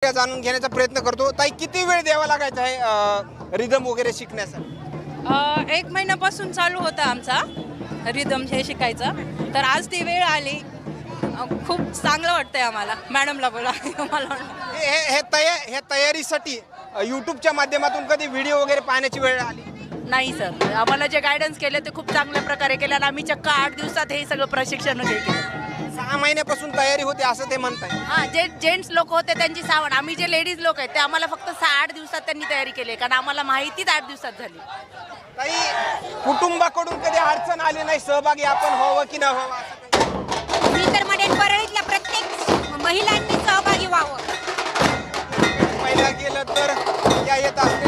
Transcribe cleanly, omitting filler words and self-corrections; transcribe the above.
जाणून घेण्याचा प्रयत्न करतो. ताई, किती वेळ द्यावा लागायचा आहे रिदम वगैरे शिकण्यासाठी? 1 महिन्यापासून चालू होता आमचा रिदम हे शिकायचं. तर आज ती वेळ आली. खूप चांगलं वाटतंय आम्हाला. मॅडमला बोला मला. हे तयारीसाठी यूट्यूबच्या माध्यमातून कधी व्हिडिओ वगैरे पाहण्याची वेळ आली? नाही सर, आम्हाला जे गायडन्स केले ते खूप चांगल्या प्रकारे केले आणि आम्ही चक्क 8 दिवसात हे सगळं प्रशिक्षण केलं. 6 महिन्यापासून तयारी होते असं ते म्हणताय. हां, जे जेंट्स लोक होते त्यांची 6, आम्ही जे लेडीज लोक आहेत ते आम्हाला फक्त 8 दिवसात त्यांनी तयारी केली, कारण आम्हाला माहितीच 8 दिवसात झाली. ताई, कुटुंबाकडून कधी अडचण आली नाही सहभागी आपण व्हावं की न व्हावं असं काही? मी तर म्हणेन परळीतल्या प्रत्येक महिलांनी सहभागी व्हावं. पहिला गेलं तर या येतात